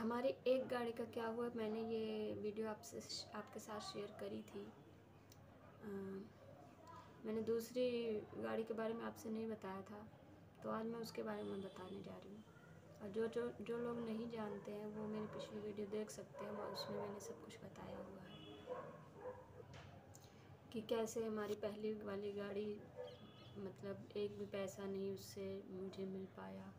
हमारी एक गाड़ी का क्या हुआ, मैंने ये वीडियो आपके साथ शेयर करी थी। मैंने दूसरी गाड़ी के बारे में आपसे नहीं बताया था, तो आज मैं उसके बारे में बताने जा रही हूँ। और जो लोग नहीं जानते हैं वो मेरी पिछली वीडियो देख सकते हैं, उसमें मैंने सब कुछ बताया हुआ है कि कैसे हमारी पहली वाली गाड़ी मतलब एक भी पैसा नहीं उससे मुझे मिल पाया,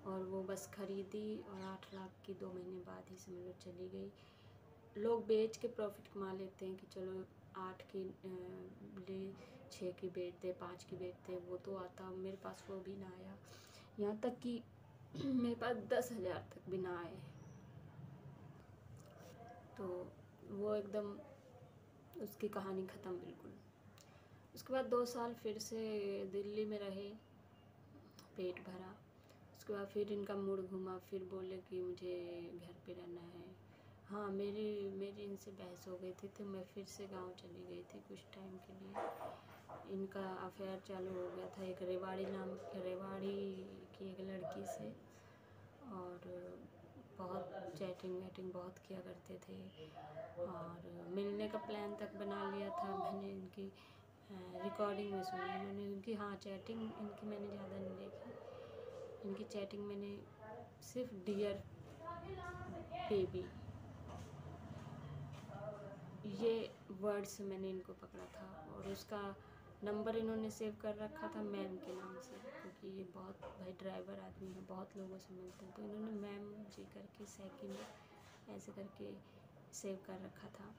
और वो बस ख़रीदी और 8 लाख की 2 महीने बाद ही समझ लो चली गई। लोग बेच के प्रॉफिट कमा लेते हैं कि चलो 8 की ले 6 की बेचते, 5 की बेचते, वो तो आता, मेरे पास वो भी ना आया। यहाँ तक कि मेरे पास 10,000 तक भी ना आए। तो वो एकदम उसकी कहानी ख़त्म बिल्कुल। उसके बाद 2 साल फिर से दिल्ली में रहे, पेट भरा। उसके बाद फिर इनका मूड घूमा, फिर बोले कि मुझे घर पे रहना है। हाँ, मेरी इनसे बहस हो गई थी, तो मैं फिर से गांव चली गई थी कुछ टाइम के लिए। इनका अफेयर चालू हो गया था एक रेवाड़ी की एक लड़की से, और बहुत चैटिंग वैटिंग बहुत किया करते थे, और मिलने का प्लान तक बना लिया था। मैंने इनकी रिकॉर्डिंग में सुनी, इन्होंने इनकी चैटिंग इनकी मैंने ज़्यादा नहीं देखी। इनकी चैटिंग मैंने सिर्फ डियर बेबी ये वर्ड से मैंने इनको पकड़ा था, और उसका नंबर इन्होंने सेव कर रखा था मैम के नाम से, क्योंकि ये बहुत भाई ड्राइवर आदमी है, बहुत लोगों से मिलते हैं, तो इन्होंने मैम जी करके सेकंड ऐसे करके सेव कर रखा था।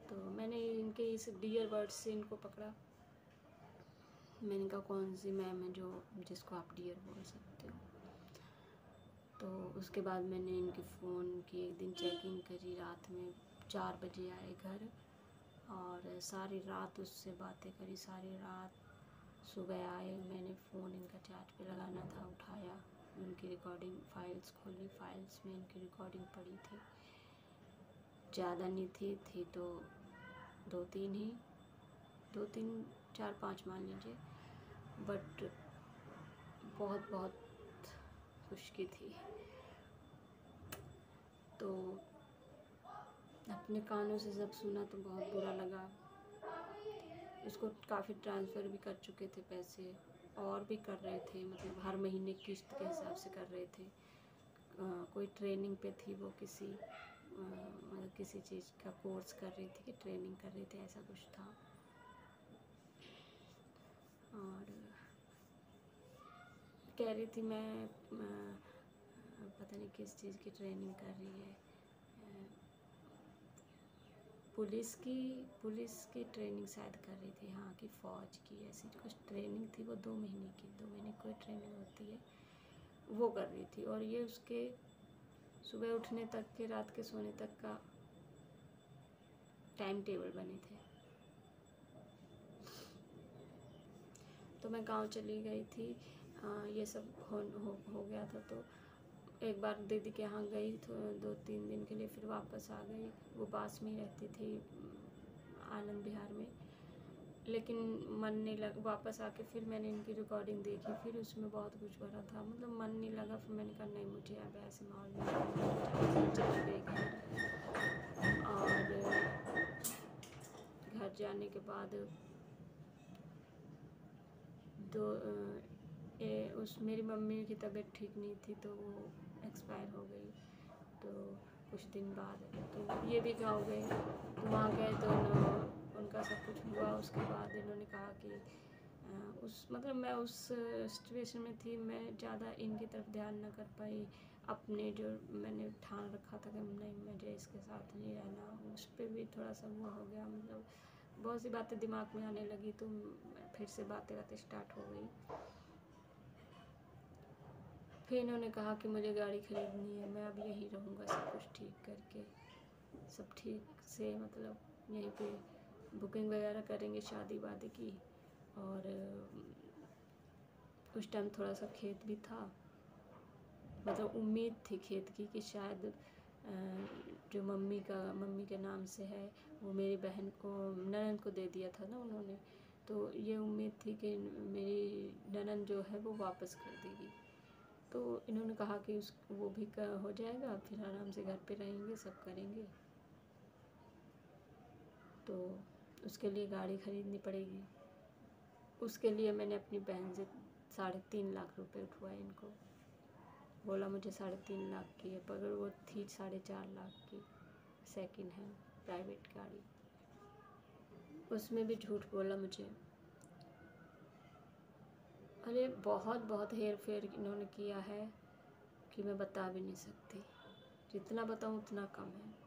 तो मैंने इनके इस डियर वर्ड से इनको पकड़ा। मैंने कहा कौन सी मैम है जिसको आप डियर बोल सकते हो। तो उसके बाद मैंने इनके फ़ोन की एक दिन चेकिंग करी, रात में 4 बजे आए घर, और सारी रात उससे बातें करी, सारी रात। सुबह आए, मैंने फ़ोन इनका चार्ज पे लगाना था, उठाया, उनकी रिकॉर्डिंग फाइल्स खोली, फाइल्स में इनकी रिकॉर्डिंग पड़ी थी। ज़्यादा नहीं थी तो 2-3 4-5 मान लीजिए, बट बहुत बहुत खुशकी थी। तो अपने कानों से सब सुना तो बहुत बुरा लगा। उसको काफ़ी ट्रांसफ़र भी कर चुके थे पैसे, और भी कर रहे थे, मतलब हर महीने किस्त के हिसाब से कर रहे थे। कोई ट्रेनिंग पे थी वो, मतलब किसी चीज़ का कोर्स कर रही थी कि ट्रेनिंग कर रही थी, ऐसा कुछ था। और कह रही थी मैं पता नहीं किस चीज़ की ट्रेनिंग कर रही है, पुलिस की ट्रेनिंग शायद कर रही थी, हाँ, कि फ़ौज की ऐसी कुछ ट्रेनिंग थी। वो 2 महीने की 2 महीने कोई ट्रेनिंग होती है, वो कर रही थी। और ये उसके सुबह उठने तक के रात के सोने तक का टाइम टेबल बने थे। तो मैं गांव चली गई थी, ये सब हो गया था। तो एक बार दीदी के यहाँ गई तो 2-3 दिन के लिए, फिर वापस आ गई। वो पास में ही रहती थी, आनंद विहार में। लेकिन मन नहीं लगा, वापस आके फिर मैंने इनकी रिकॉर्डिंग देखी, फिर उसमें बहुत कुछ भरा था, मतलब मन नहीं लगा। फिर मैंने कहा नहीं, मुझे अब ऐसे माहौल में चली गई घर। और घर जाने के बाद मेरी मम्मी की तबीयत ठीक नहीं थी, तो वो एक्सपायर हो गई। तो कुछ दिन बाद तो ये भी गाँव गए, तो वहाँ गए तो उनका सब कुछ हुआ। उसके बाद इन्होंने कहा कि मैं उस सिचुएशन में थी, मैं ज़्यादा इनकी तरफ ध्यान न कर पाई। अपने जो मैंने ठान रखा था कि नहीं, मुझे इसके साथ नहीं रहना, उस पर भी थोड़ा सा वो हो गया। मतलब बहुत सी बातें दिमाग में आने लगी, तो फिर से बातें स्टार्ट हो गई। फिर इन्होंने कहा कि मुझे गाड़ी खरीदनी है, मैं अब यहीं रहूँगा, सब कुछ ठीक करके, सब ठीक से, मतलब यहीं पे बुकिंग वगैरह करेंगे शादी वादी की। और उस टाइम थोड़ा सा खेत भी था, मतलब उम्मीद थी खेत की कि शायद जो मम्मी के नाम से है, वो मेरी बहन को, ननद को दे दिया था ना उन्होंने। तो ये उम्मीद थी कि मेरी ननद जो है वो वापस कर देगी। तो इन्होंने कहा कि उस वो भी हो जाएगा, फिर आराम से घर पे रहेंगे, सब करेंगे। तो उसके लिए गाड़ी खरीदनी पड़ेगी। उसके लिए मैंने अपनी बहन से 3.5 लाख रुपए उठवाए इनको। बोला मुझे 3.5 लाख की है, पर वो थी 4.5 लाख की, सेकंड हैंड प्राइवेट गाड़ी। उसमें भी झूठ बोला मुझे। अरे बहुत हेर फेर इन्होंने किया है कि मैं बता भी नहीं सकती। जितना बताऊँ उतना कम है।